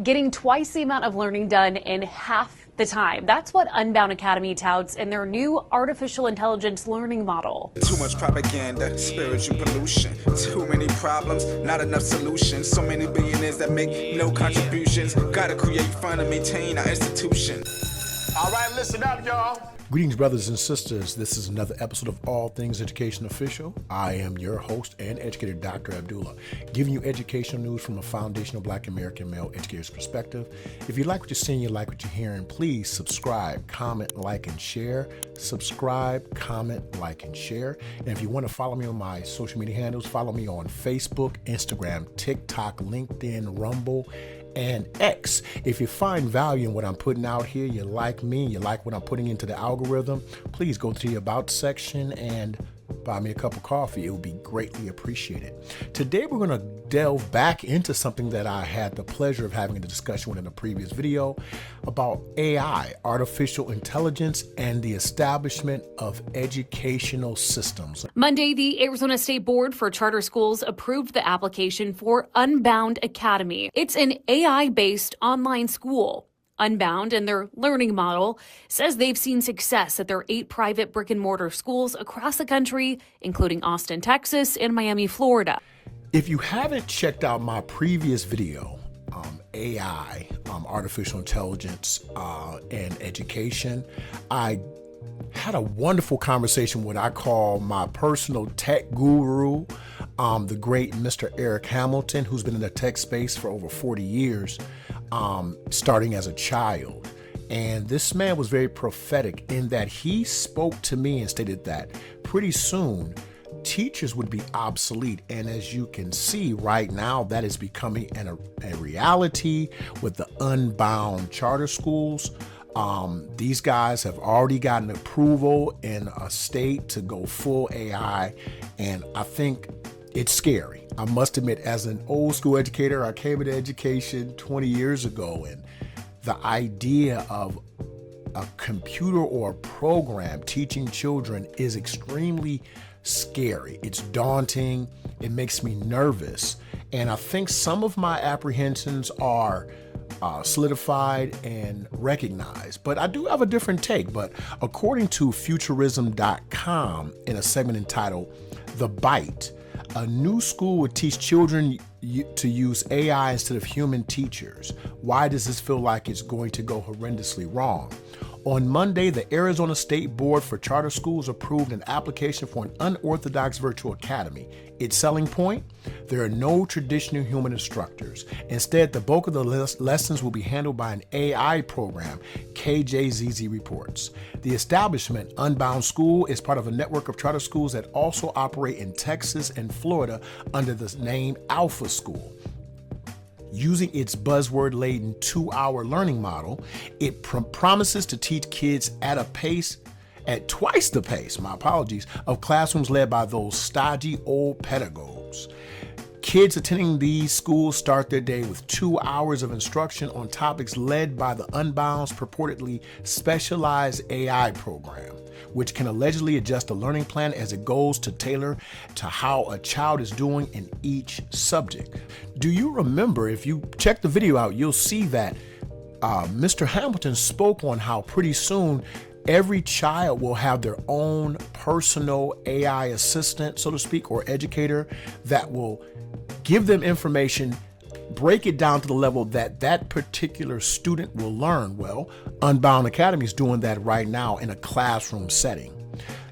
getting twice the amount of learning done in half the time. That's what Unbound Academy touts in their new artificial intelligence learning model. Too much propaganda, spiritual pollution, too many problems, not enough solutions, so many billionaires that make no contributions, gotta create fun and maintain our institution. All right, listen up, y'all. Greetings, brothers and sisters. This is another episode of All Things Education Official. I am your host and educator, DrAbdullah, giving you educational news from a foundational Black American male educator's perspective. If you like what you're seeing, you like what you're hearing, please subscribe, comment, like, and share. Subscribe, comment, like, and share. And if you want to follow me on my social media handles, follow me on Facebook, Instagram, TikTok, LinkedIn, Rumble, and X. If you find value in what I'm putting out here, you like me, you like what I'm putting into the algorithm, please go to the About section and buy me a cup of coffee. It would be greatly appreciated. Today, we're going to delve back into something that I had the pleasure of having a discussion with in a previous video about AI, artificial intelligence, and the establishment of educational systems. Monday, the Arizona State Board for Charter Schools approved the application for Unbound Academy. It's an AI-based online school. Unbound and their learning model says they've seen success at their 8 private brick-and-mortar schools across the country, including Austin, Texas, and Miami, Florida. If you haven't checked out my previous video, AI, artificial intelligence, and education, I had a wonderful conversation with what I call my personal tech guru, the great Mr. Eric Hamilton, who's been in the tech space for over 40 years, starting as a child. And this man was very prophetic in that he spoke to me and stated that pretty soon teachers would be obsolete. And as you can see right now, that is becoming a reality with the Unbound charter schools. These guys have already gotten approval in a state to go full AI, and I think it's scary. I must admit, as an old school educator, I came into education 20 years ago, and the idea of a computer or a program teaching children is extremely scary. It's daunting. It makes me nervous. And I think some of my apprehensions are solidified and recognized, but I do have a different take. But according to futurism.com, in a segment entitled The Bite, a new school would teach children to use AI instead of human teachers. Why does this feel like it's going to go horrendously wrong? On Monday, the Arizona State Board for Charter Schools approved an application for an unorthodox virtual academy. Its selling point? There are no traditional human instructors. Instead, the bulk of the lessons will be handled by an AI program, KJZZ reports. The establishment, Unbound School, is part of a network of charter schools that also operate in Texas and Florida under the name Alpha School. Using its buzzword-laden 2-hour learning model, it promises to teach kids at twice the pace, of classrooms led by those stodgy old pedagogues. Kids attending these schools start their day with 2 hours of instruction on topics led by the Unbound's purportedly specialized AI program, which can allegedly adjust the learning plan as it goes to tailor to how a child is doing in each subject. Do you remember, if you check the video out, you'll see that Mr. Hamilton spoke on how pretty soon every child will have their own personal AI assistant, so to speak, or educator that will give them information, break it down to the level that that particular student will learn. Well, Unbound Academy is doing that right now in a classroom setting.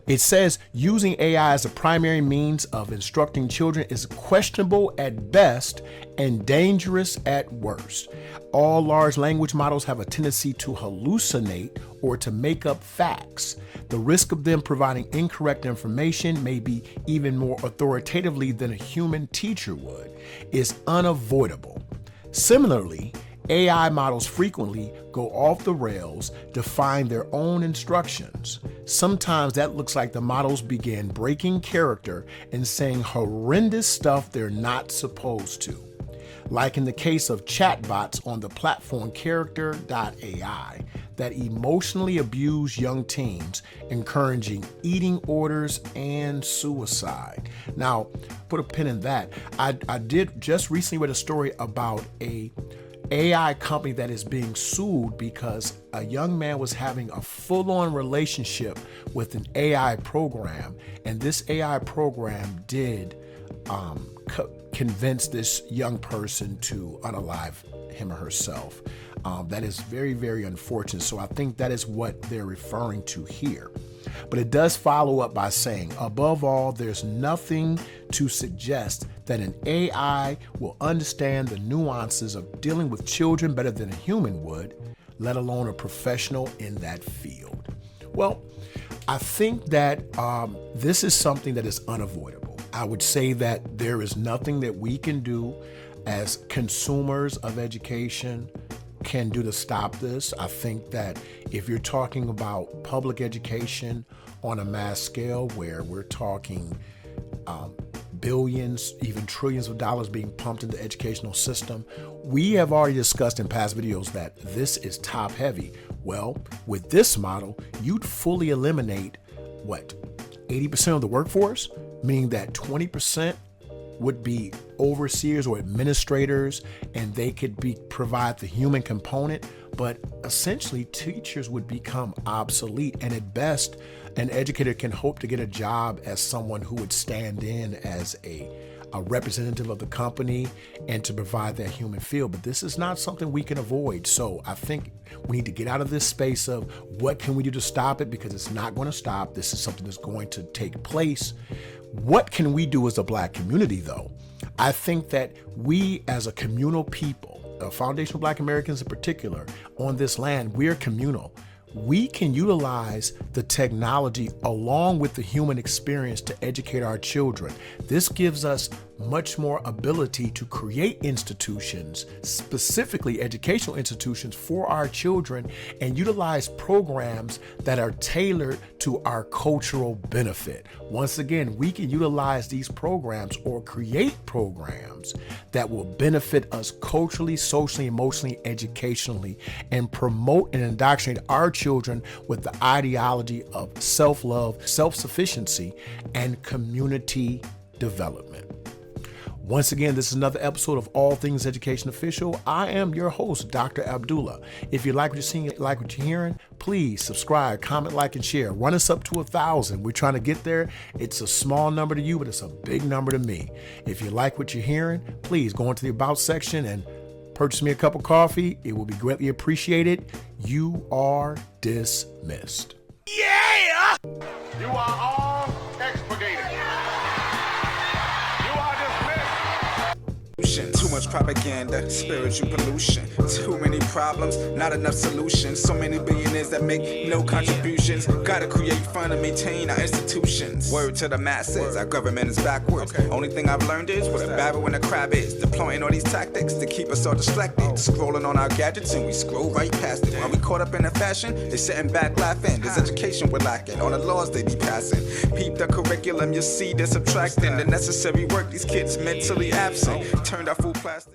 It says using AI as a primary means of instructing children is questionable at best and dangerous at worst. All large language models have a tendency to hallucinate or to make up facts. The risk of them providing incorrect information, maybe even more authoritatively than a human teacher would, is unavoidable. Similarly, AI models frequently go off the rails, define their own instructions. Sometimes that looks like the models begin breaking character and saying horrendous stuff they're not supposed to. Like in the case of chatbots on the platform Character.ai that emotionally abuse young teens, encouraging eating orders and suicide. Now, put a pin in that. I did just recently read a story about a AI company that is being sued because a young man was having a full-on relationship with an AI program, and this AI program did convince this young person to unalive him or herself. That is very, very unfortunate. So I think that is what they're referring to here. But it does follow up by saying, above all, there's nothing to suggest that an AI will understand the nuances of dealing with children better than a human would, let alone a professional in that field. Well, I think that this is something that is unavoidable. I would say that there is nothing that we can do as consumers of education can do to stop this. I think that if you're talking about public education on a mass scale where we're talking billions, even trillions of dollars being pumped into the educational system, we have already discussed in past videos that this is top heavy. Well, with this model, you'd fully eliminate what, 80% of the workforce, meaning that 20% would be overseers or administrators, and they could provide the human component, but essentially teachers would become obsolete. And at best, an educator can hope to get a job as someone who would stand in as a representative of the company and to provide that human feel. But this is not something we can avoid. So I think we need to get out of this space of what can we do to stop it, because it's not going to stop. This is something that's going to take place. What can we do as a Black community, though? I think that we as a communal people, foundational Black Americans in particular, on this land, we're communal. We can utilize the technology along with the human experience to educate our children. This gives us much more ability to create institutions, specifically educational institutions for our children, and utilize programs that are tailored to our cultural benefit. Once again, we can utilize these programs or create programs that will benefit us culturally, socially, emotionally, educationally, and promote and indoctrinate our children with the ideology of self-love, self-sufficiency, and community development. Once again, this is another episode of All Things Education Official. I am your host, Dr. Abdullah. If you like what you're seeing, like what you're hearing, please subscribe, comment, like, and share. Run us up to 1,000. We're trying to get there. It's a small number to you, but it's a big number to me. If you like what you're hearing, please go into the About section and purchase me a cup of coffee. It will be greatly appreciated. You are dismissed. Yeah! You are all expurgated. You are dismissed. Too much propaganda, spiritual pollution. Too many problems, not enough solutions. So many billionaires that make no contributions. Gotta create fun and maintain our institutions. Word to the masses, our government is backwards. Only thing I've learned is what a barrel and a crab is. Deploying all these tactics to keep us all distracted. Scrolling on our gadgets and we scroll right past it. While we caught up in the fashion, they sitting back laughing. This education we're lacking, all the laws they be passing. Peep the curriculum, you see they're subtracting the necessary work. These kids mentally absent, turned out full plastic.